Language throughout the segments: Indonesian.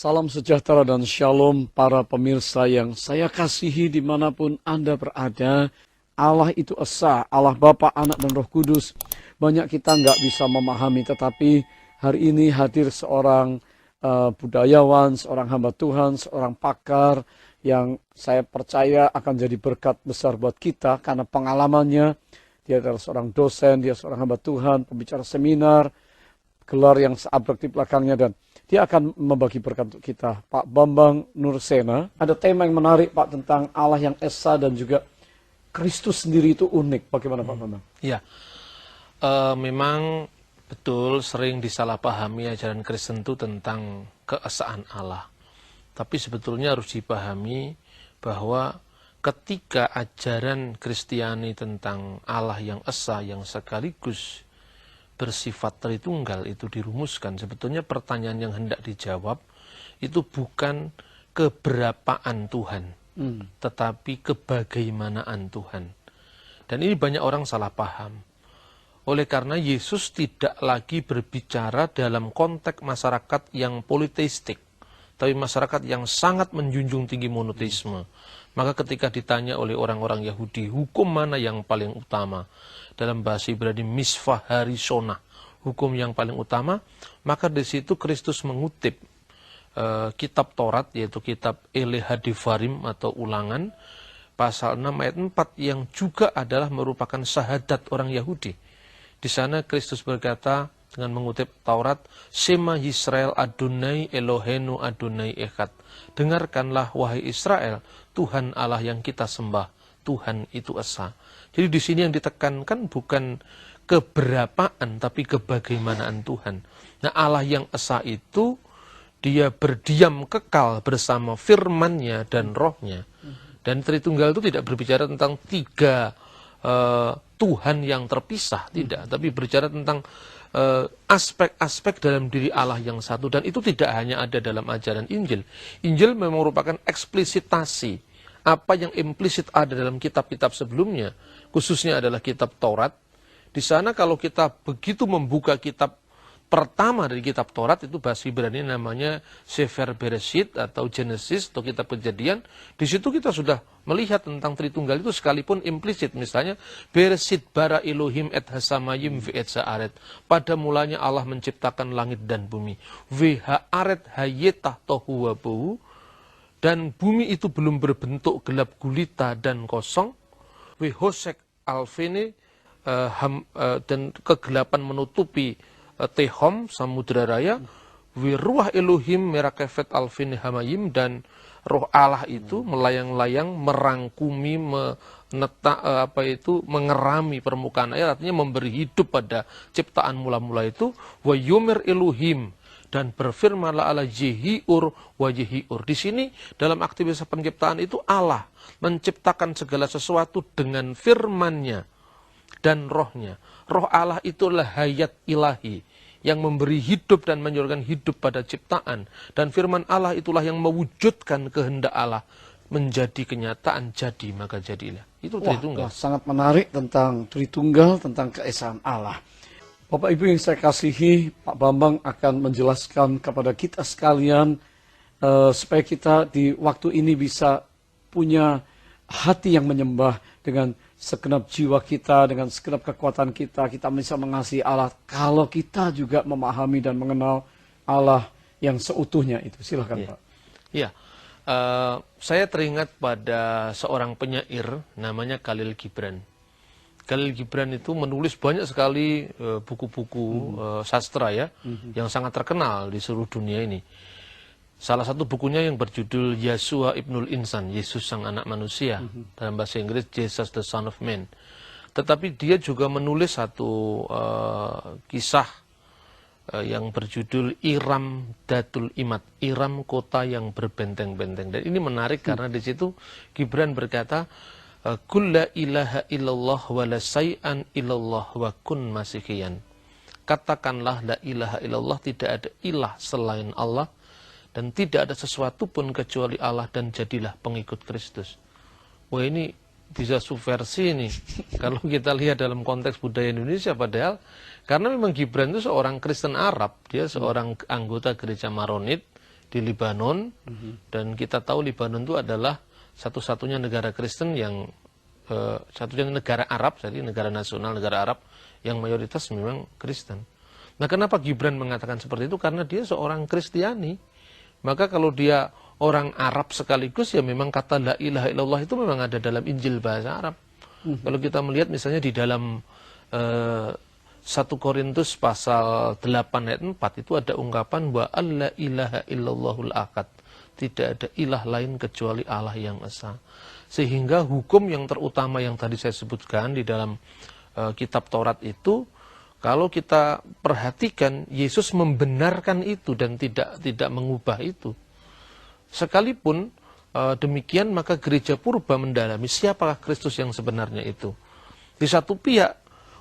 Salam sejahtera dan shalom para pemirsa yang saya kasihi dimanapun Anda berada. Allah itu Esa, Allah Bapa, Anak, dan Roh Kudus. Banyak kita nggak bisa memahami, tetapi hari ini hadir seorang budayawan, seorang hamba Tuhan, seorang pakar yang saya percaya akan jadi berkat besar buat kita karena pengalamannya. Dia adalah seorang dosen, dia seorang hamba Tuhan, pembicara seminar, gelar yang seabrek di belakangnya, dan dia akan membagi berkat untuk kita. Pak Bambang Nursena, ada tema yang menarik Pak tentang Allah yang Esa dan juga Kristus sendiri itu unik. Bagaimana Pak Bambang? Ya, memang betul sering disalahpahami ajaran Kristen itu tentang keesaan Allah. Tapi sebetulnya harus dipahami bahwa ketika ajaran Kristiani tentang Allah yang Esa, yang sekaligus bersifat Tritunggal itu dirumuskan, sebetulnya pertanyaan yang hendak dijawab itu bukan keberapaan Tuhan, tetapi kebagaimanaan Tuhan. Dan ini banyak orang salah paham. Oleh karena Yesus tidak lagi berbicara dalam konteks masyarakat yang politeistik, tapi masyarakat yang sangat menjunjung tinggi monoteisme. Maka ketika ditanya oleh orang-orang Yahudi, hukum mana yang paling utama? Dalam bahasa Ibrani, misvah harisona, hukum yang paling utama. Maka di situ Kristus mengutip kitab Taurat, yaitu kitab Elehadivarim atau Ulangan, pasal 6 ayat 4, yang juga adalah merupakan syahadat orang Yahudi. Di sana Kristus berkata dengan mengutip Taurat, Shema Yisrael Adonai Elohenu Adonai Echad. Dengarkanlah wahai Israel, Tuhan Allah yang kita sembah, Tuhan itu Esa. Jadi di sini yang ditekankan bukan keberapaan, tapi kebagaimanaan Tuhan. Nah, Allah yang Esa itu, dia berdiam kekal bersama firman-Nya dan roh-Nya. Dan Tritunggal itu tidak berbicara tentang tiga Tuhan yang terpisah, tidak. Tapi berbicara tentang aspek-aspek dalam diri Allah yang satu. Dan itu tidak hanya ada dalam ajaran Injil. Injil memang merupakan eksplisitasi apa yang implisit ada dalam kitab-kitab sebelumnya, khususnya adalah kitab Taurat. Di sana kalau kita begitu membuka kitab pertama dari kitab Taurat, itu bahasa Ibrani namanya Sefer Bereshit atau Genesis atau kitab Kejadian. Di situ kita sudah melihat tentang Tritunggal itu sekalipun implisit. Misalnya Bereshit bara Elohim et hasamayim ve et sa'aret. Pada mulanya Allah menciptakan langit dan bumi. Ve ha'aret hayetah tohu wa bohu. Dan bumi itu belum berbentuk gelap gulita dan kosong. Ve hosek alfene, dan kegelapan menutupi Tehom, Samudra Raya. Wiruah Elohim merakefet alfin hamayim, dan roh Allah itu melayang-layang, merangkumi, mengerami permukaan air, artinya memberi hidup pada ciptaan mula-mula itu. Wa yumer Elohim, dan berfirmanlah Allah Jehiur wa Jehiur. Di sini dalam aktivitas penciptaan itu Allah menciptakan segala sesuatu dengan firman-Nya dan roh-Nya. Roh Allah itulah hayat ilahi yang memberi hidup dan menyuruhkan hidup pada ciptaan. Dan firman Allah itulah yang mewujudkan kehendak Allah menjadi kenyataan, jadi maka jadilah. Itu Tritunggal. Sangat menarik tentang Tritunggal, tentang keesaan Allah. Bapak Ibu yang saya kasihi, Pak Bambang akan menjelaskan kepada kita sekalian supaya kita di waktu ini bisa punya hati yang menyembah dengan segenap jiwa kita, dengan segenap kekuatan kita. Kita bisa mengasihi Allah kalau kita juga memahami dan mengenal Allah yang seutuhnya itu. Silahkan Pak. Iya, saya teringat pada seorang penyair namanya Khalil Gibran. Khalil Gibran itu menulis banyak sekali buku-buku sastra ya, yang sangat terkenal di seluruh dunia ini. Salah satu bukunya yang berjudul Yeshua Ibnul Insan, Yesus Sang Anak Manusia, dalam bahasa Inggris Jesus the Son of Man. Tetapi dia juga menulis satu kisah yang berjudul Iram Datul Imat, Iram kota yang berbenteng-benteng. Dan ini menarik karena di situ Gibran berkata, Kulla ilaha illallah wa la say'an illallah wa kun masihiyan. Katakanlah la ilaha illallah, tidak ada ilah selain Allah, dan tidak ada sesuatu pun kecuali Allah, dan jadilah pengikut Kristus. Wah, ini bisa subversi ini. Kalau kita lihat dalam konteks budaya Indonesia, padahal karena memang Gibran itu seorang Kristen Arab, dia seorang anggota gereja Maronit di Libanon, dan kita tahu Libanon itu adalah satu-satunya negara Kristen yang satu-satunya negara Arab, jadi negara nasional, negara Arab yang mayoritas memang Kristen. Nah, kenapa Gibran mengatakan seperti itu? Karena dia seorang Kristiani. Maka kalau dia orang Arab sekaligus, ya memang kata la ilaha illallah itu memang ada dalam Injil bahasa Arab. Kalau kita melihat misalnya di dalam 1 Korintus pasal 8 ayat 4 itu ada ungkapan wa alla ilaha illallahul ahad. Tidak ada ilah lain kecuali Allah yang esa. Sehingga hukum yang terutama yang tadi saya sebutkan di dalam kitab Taurat itu, kalau kita perhatikan, Yesus membenarkan itu dan tidak mengubah itu. Sekalipun demikian, maka gereja purba mendalami siapakah Kristus yang sebenarnya itu. Di satu pihak,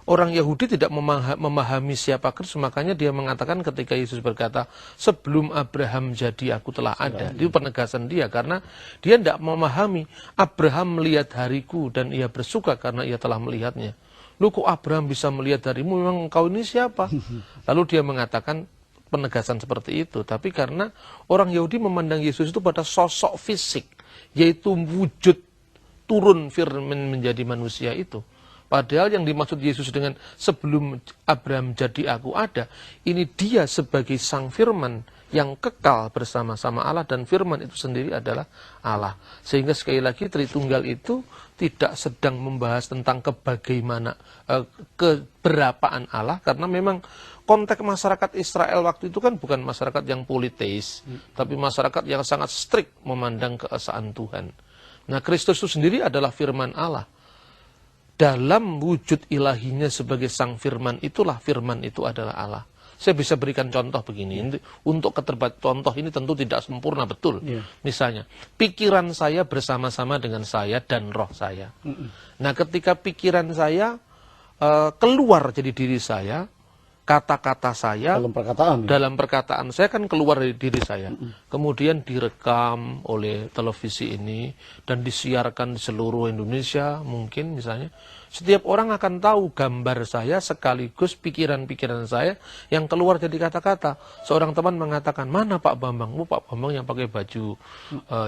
orang Yahudi tidak memahami siapa Kristus, makanya dia mengatakan ketika Yesus berkata, sebelum Abraham jadi aku telah ada. Itu penegasan dia, karena dia tidak memahami, Abraham melihat hariku dan ia bersuka karena ia telah melihatnya. Lu kok Abraham bisa melihat harimu, memang engkau ini siapa? Lalu dia mengatakan penegasan seperti itu. Tapi karena orang Yahudi memandang Yesus itu pada sosok fisik, yaitu wujud turun firman menjadi manusia itu. Padahal yang dimaksud Yesus dengan sebelum Abraham jadi aku ada, ini dia sebagai sang firman yang kekal bersama-sama Allah, dan firman itu sendiri adalah Allah. Sehingga sekali lagi Tritunggal itu tidak sedang membahas tentang keberapaan Allah, karena memang konteks masyarakat Israel waktu itu kan bukan masyarakat yang politeis, tapi masyarakat yang sangat strict memandang keesaan Tuhan. Nah, Kristus itu sendiri adalah firman Allah. Dalam wujud ilahinya sebagai sang firman, itulah firman itu adalah Allah. Saya bisa berikan contoh begini. Untuk contoh ini tentu tidak sempurna betul. Misalnya, pikiran saya bersama-sama dengan saya dan roh saya. Nah, ketika pikiran saya keluar jadi diri saya, kata-kata saya dalam perkataan saya kan keluar dari diri saya. Kemudian direkam oleh televisi ini dan disiarkan di seluruh Indonesia mungkin misalnya. Setiap orang akan tahu gambar saya sekaligus pikiran-pikiran saya yang keluar jadi kata-kata. Seorang teman mengatakan, mana Pak Bambang? Pak Bambang yang pakai baju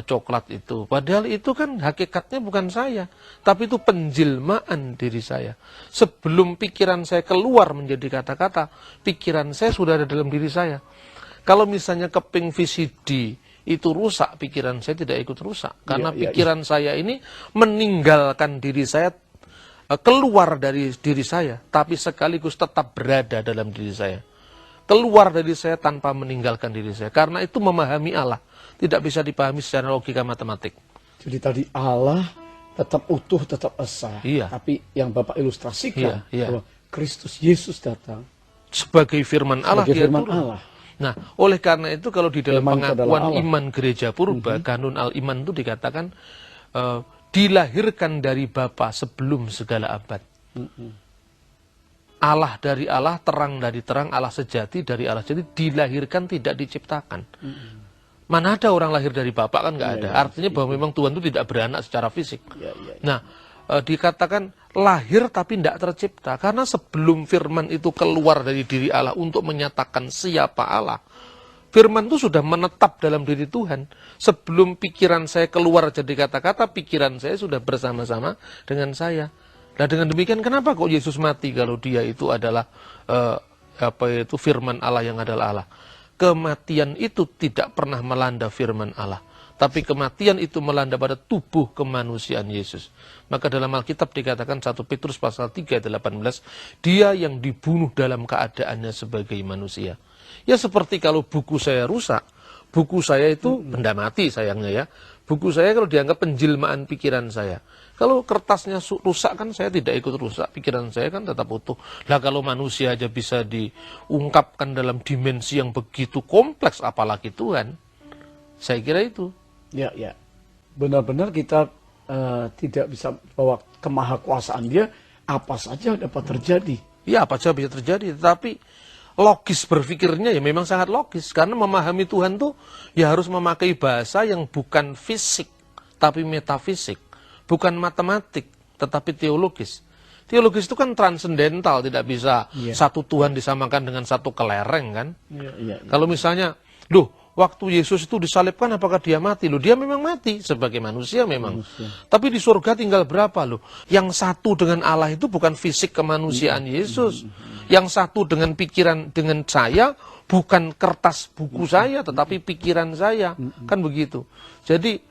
coklat itu. Padahal itu kan hakikatnya bukan saya. Tapi itu penjelmaan diri saya. Sebelum pikiran saya keluar menjadi kata-kata, pikiran saya sudah ada dalam diri saya. Kalau misalnya keping VCD itu rusak, pikiran saya tidak ikut rusak. Karena pikiran saya ini meninggalkan diri saya, keluar dari diri saya, tapi sekaligus tetap berada dalam diri saya. Keluar dari saya tanpa meninggalkan diri saya. Karena itu memahami Allah tidak bisa dipahami secara logika matematik. Jadi tadi Allah tetap utuh, tetap esa. Tapi yang Bapak ilustrasikan bahwa Kristus Yesus datang sebagai firman Allah. Sebagai firman Allah. Nah, oleh karena itu kalau di dalam pengakuan iman gereja purba, kanun al-iman itu dikatakan dilahirkan dari Bapa sebelum segala abad. Allah dari Allah, terang dari terang, Allah sejati dari Allah sejati, dilahirkan tidak diciptakan. Mana ada orang lahir dari Bapa, kan nggak ada. Artinya bahwa memang Tuhan itu tidak beranak secara fisik. Nah, dikatakan lahir tapi tidak tercipta. Karena sebelum firman itu keluar dari diri Allah untuk menyatakan siapa Allah, firman itu sudah menetap dalam diri Tuhan. Sebelum pikiran saya keluar jadi kata-kata, pikiran saya sudah bersama-sama dengan saya. Nah, dengan demikian kenapa kok Yesus mati kalau dia itu adalah firman Allah yang adalah Allah? Kematian itu tidak pernah melanda firman Allah, tapi kematian itu melanda pada tubuh kemanusiaan Yesus. Maka dalam Alkitab dikatakan 1 Petrus pasal 3 ayat 18, dia yang dibunuh dalam keadaannya sebagai manusia. Ya seperti kalau buku saya rusak, buku saya itu benda mati sayangnya ya. Buku saya kalau dianggap penjelmaan pikiran saya. Kalau kertasnya rusak kan saya tidak ikut rusak, pikiran saya kan tetap utuh. Lah kalau manusia aja bisa diungkapkan dalam dimensi yang begitu kompleks, apalagi Tuhan. Saya kira itu. Ya. Benar-benar kita tidak bisa bawa kemahakuasaan dia, apa saja dapat terjadi. Ya, apa saja bisa terjadi, tetapi logis berpikirnya ya memang sangat logis. Karena memahami Tuhan tuh ya harus memakai bahasa yang bukan fisik, tapi metafisik. Bukan matematik, tetapi teologis. Teologis itu kan transendental, tidak bisa satu Tuhan disamakan dengan satu kelereng kan. Kalau misalnya, waktu Yesus itu disalibkan apakah dia mati? Loh, dia memang mati sebagai manusia memang. Tapi di surga tinggal berapa loh? Yang satu dengan Allah itu bukan fisik kemanusiaan Yesus. Yang satu dengan pikiran dengan saya bukan kertas buku saya tetapi pikiran saya. Kan begitu. Jadi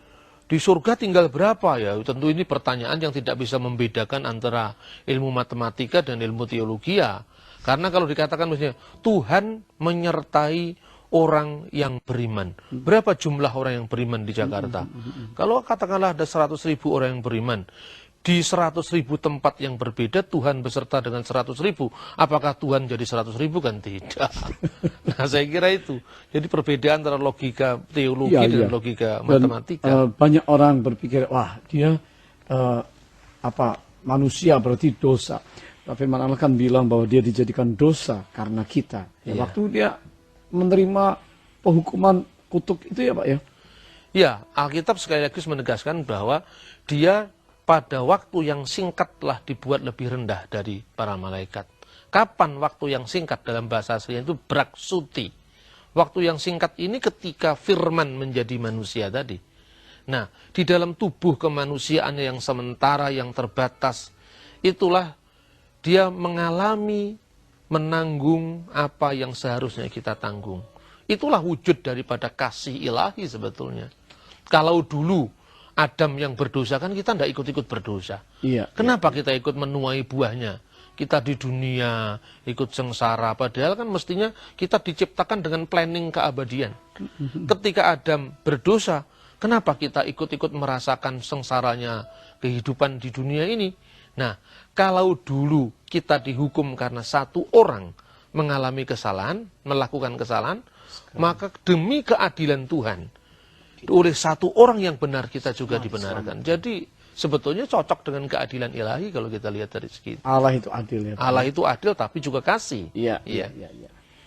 di surga tinggal berapa ya? Tentu ini pertanyaan yang tidak bisa membedakan antara ilmu matematika dan ilmu teologi ya. Karena kalau dikatakan misalnya Tuhan menyertai orang yang beriman. Berapa jumlah orang yang beriman di Jakarta? Kalau katakanlah ada 100.000 orang yang beriman, di 100.000 tempat yang berbeda Tuhan beserta dengan 100.000, apakah Tuhan jadi 100.000? Kan tidak. Nah, saya kira itu. Jadi perbedaan antara logika teologi dan logika matematika. Banyak orang berpikir, wah dia manusia berarti dosa. Tapi Allah kan bilang bahwa dia dijadikan dosa karena kita. Waktu dia menerima penghukuman kutuk itu ya Pak ya? Ya, Alkitab sekali lagi menegaskan bahwa dia pada waktu yang singkat telah dibuat lebih rendah dari para malaikat. Kapan waktu yang singkat dalam bahasa aslinya itu braksuti. Waktu yang singkat ini ketika firman menjadi manusia tadi. Nah, di dalam tubuh kemanusiaannya yang sementara, yang terbatas, itulah dia mengalami menanggung apa yang seharusnya kita tanggung. Itulah wujud daripada kasih ilahi sebetulnya. Kalau dulu Adam yang berdosa kan kita tidak ikut-ikut berdosa. Kenapa kita ikut menuai buahnya? Kita di dunia ikut sengsara, padahal kan mestinya kita diciptakan dengan planning keabadian. Ketika Adam berdosa, kenapa kita ikut-ikut merasakan sengsaranya kehidupan di dunia ini? Nah, kalau dulu kita dihukum karena satu orang mengalami kesalahan, melakukan kesalahan, maka demi keadilan Tuhan, oleh satu orang yang benar kita juga dibenarkan. Jadi sebetulnya cocok dengan keadilan ilahi kalau kita lihat dari segi Allah itu adil ya. Allah itu adil tapi juga kasih. Iya.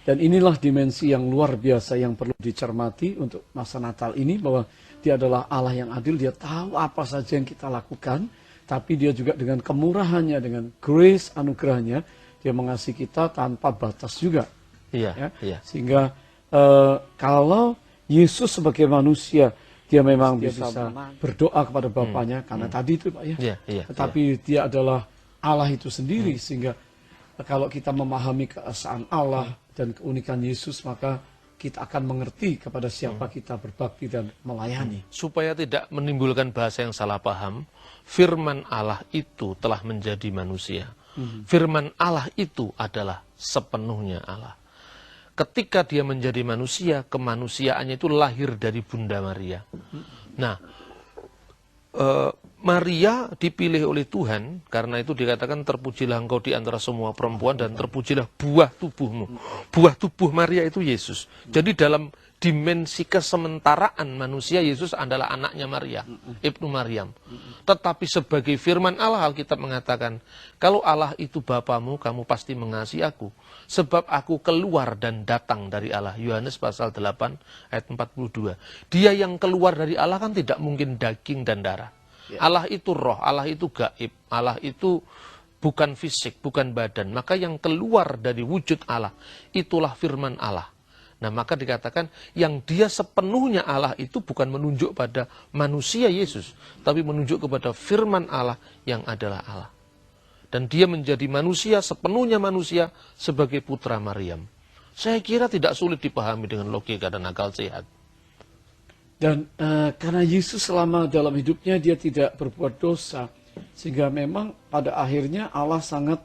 Dan inilah dimensi yang luar biasa yang perlu dicermati untuk masa Natal ini, bahwa dia adalah Allah yang adil, dia tahu apa saja yang kita lakukan. Tapi dia juga dengan kemurahannya, dengan grace anugerahnya, dia mengasihi kita tanpa batas juga. Iya. Sehingga kalau Yesus sebagai manusia, dia memang bisa berdoa kepada Bapaknya, karena tadi itu Pak ya. Tetapi dia adalah Allah itu sendiri, sehingga kalau kita memahami keesaan Allah dan keunikan Yesus, maka kita akan mengerti kepada siapa kita berbakti dan melayani. Supaya tidak menimbulkan bahasa yang salah paham, firman Allah itu telah menjadi manusia. Firman Allah itu adalah sepenuhnya Allah. Ketika dia menjadi manusia, kemanusiaannya itu lahir dari Bunda Maria. Nah, Maria dipilih oleh Tuhan, karena itu dikatakan terpujilah engkau di antara semua perempuan dan terpujilah buah tubuhmu. Buah tubuh Maria itu Yesus. Jadi dalam dimensi kesementaraan manusia, Yesus adalah anaknya Maria, Ibnu Maryam. Tetapi sebagai firman Allah, Alkitab mengatakan, kalau Allah itu Bapamu, kamu pasti mengasihi aku. Sebab aku keluar dan datang dari Allah. Yohanes pasal 8 ayat 42. Dia yang keluar dari Allah kan tidak mungkin daging dan darah. Allah itu roh, Allah itu gaib, Allah itu bukan fisik, bukan badan. Maka yang keluar dari wujud Allah, itulah firman Allah. Nah, maka dikatakan yang dia sepenuhnya Allah itu bukan menunjuk pada manusia Yesus, tapi menunjuk kepada firman Allah yang adalah Allah. Dan dia menjadi manusia, sepenuhnya manusia sebagai putra Maryam. Saya kira tidak sulit dipahami dengan logika dan akal sehat. Dan karena Yesus selama dalam hidupnya dia tidak berbuat dosa, sehingga memang pada akhirnya Allah sangat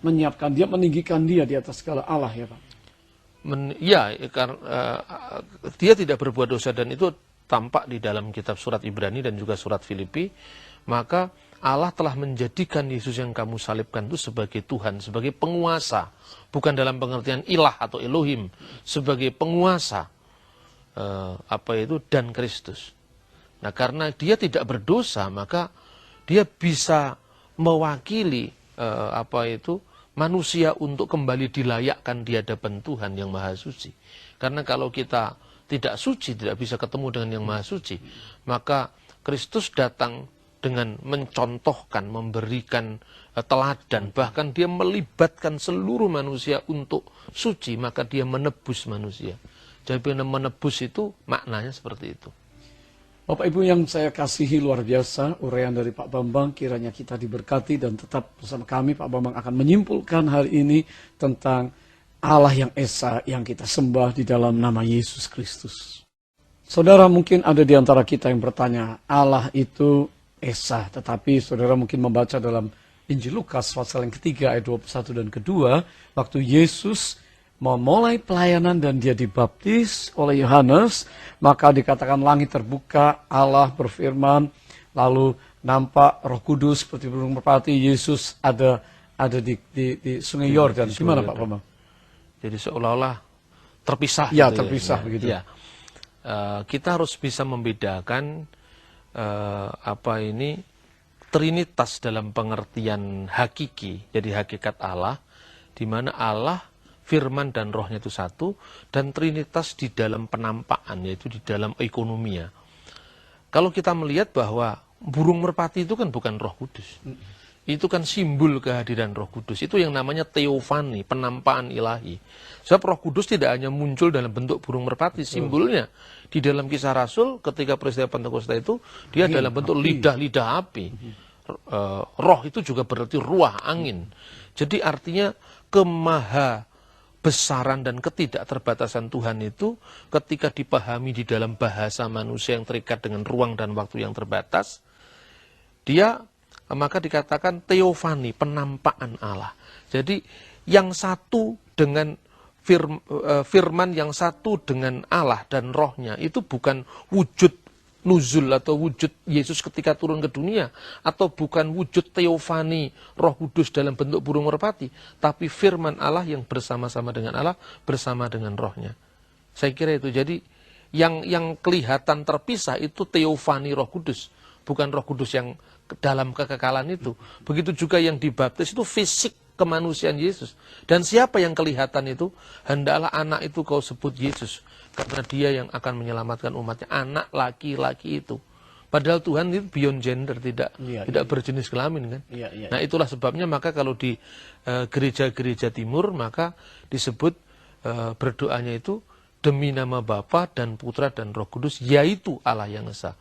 menyiapkan dia, meninggikan dia di atas segala Allah ya Pak. Dia tidak berbuat dosa, dan itu tampak di dalam kitab surat Ibrani dan juga surat Filipi. Maka Allah telah menjadikan Yesus yang kamu salibkan itu sebagai Tuhan, sebagai penguasa, bukan dalam pengertian ilah atau Elohim, sebagai penguasa dan Kristus. Nah, karena dia tidak berdosa, maka dia bisa mewakili manusia untuk kembali dilayakkan di hadapan Tuhan yang Maha Suci. Karena kalau kita tidak suci, tidak bisa ketemu dengan yang Maha Suci, maka Kristus datang dengan mencontohkan, memberikan teladan, bahkan dia melibatkan seluruh manusia untuk suci, maka dia menebus manusia. Jadi menebus itu maknanya seperti itu. Bapak Ibu yang saya kasihi, luar biasa uraian dari Pak Bambang, kiranya kita diberkati dan tetap bersama kami. Pak Bambang akan menyimpulkan hari ini tentang Allah yang Esa yang kita sembah di dalam nama Yesus Kristus. Saudara, mungkin ada di antara kita yang bertanya, Allah itu Esa, tetapi saudara mungkin membaca dalam Injil Lukas pasal yang ketiga ayat 21 dan kedua, waktu Yesus memulai pelayanan dan dia dibaptis oleh Yohanes, maka dikatakan langit terbuka, Allah berfirman, lalu nampak Roh Kudus seperti burung merpati. Yesus ada di Sungai Yordan. Gimana Pak Bambang? Jadi seolah-olah terpisah. Ya, gitu terpisah ya. begitu. Ya. Kita harus bisa membedakan Trinitas dalam pengertian hakiki, jadi hakikat Allah, di mana Allah, Firman dan Rohnya itu satu, dan Trinitas di dalam penampakan, yaitu di dalam ekonomia. Kalau kita melihat bahwa burung merpati itu kan bukan Roh Kudus, itu kan simbol kehadiran Roh Kudus. Itu yang namanya teofani, penampakan ilahi. Sebab Roh Kudus tidak hanya muncul dalam bentuk burung merpati, simbolnya di dalam Kisah Rasul ketika peristiwa Pentakosta itu dia dalam bentuk lidah-lidah api. Roh itu juga berarti ruah, angin. Jadi artinya besaran dan ketidakterbatasan Tuhan itu ketika dipahami di dalam bahasa manusia yang terikat dengan ruang dan waktu yang terbatas, dia maka dikatakan teofani, penampakan Allah. Jadi yang satu dengan firman yang satu dengan Allah dan rohnya itu bukan wujud nuzul atau wujud Yesus ketika turun ke dunia, atau bukan wujud teofani Roh Kudus dalam bentuk burung merpati, tapi firman Allah yang bersama-sama dengan Allah, bersama dengan rohnya. Saya kira itu. Jadi yang kelihatan terpisah itu teofani Roh Kudus, bukan Roh Kudus yang dalam kekekalan itu. Begitu juga yang dibaptis itu fisik kemanusiaan Yesus. Dan siapa yang kelihatan itu? Hendaklah anak itu kau sebut Yesus, karena dia yang akan menyelamatkan umatnya, anak laki-laki itu. Padahal Tuhan itu beyond gender, tidak berjenis kelamin kan. Nah itulah sebabnya maka kalau di gereja-gereja timur maka disebut berdoanya itu demi nama Bapa dan Putra dan Roh Kudus, yaitu Allah yang Esa.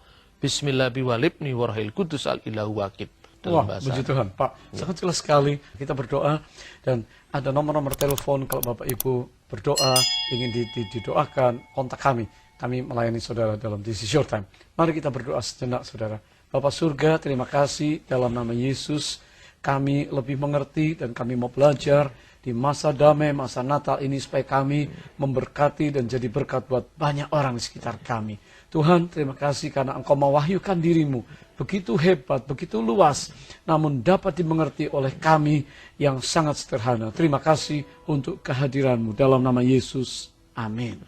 Bismillahirrahmanirrahim warahil kudus al-ilahu wakid. Wah, puji Tuhan, Pak. Sangat jelas sekali kita berdoa, dan ada nomor-nomor telepon kalau Bapak Ibu berdoa, ingin didoakan, kontak kami. Kami melayani saudara dalam This is Your Time. Mari kita berdoa sejenak, saudara. Bapak surga, terima kasih dalam nama Yesus. Kami lebih mengerti dan kami mau belajar di masa damai, masa Natal ini, supaya kami memberkati dan jadi berkat buat banyak orang di sekitar kami. Tuhan, terima kasih karena Engkau mewahyukan dirimu begitu hebat, begitu luas, namun dapat dimengerti oleh kami yang sangat sederhana. Terima kasih untuk kehadiranmu dalam nama Yesus. Amin.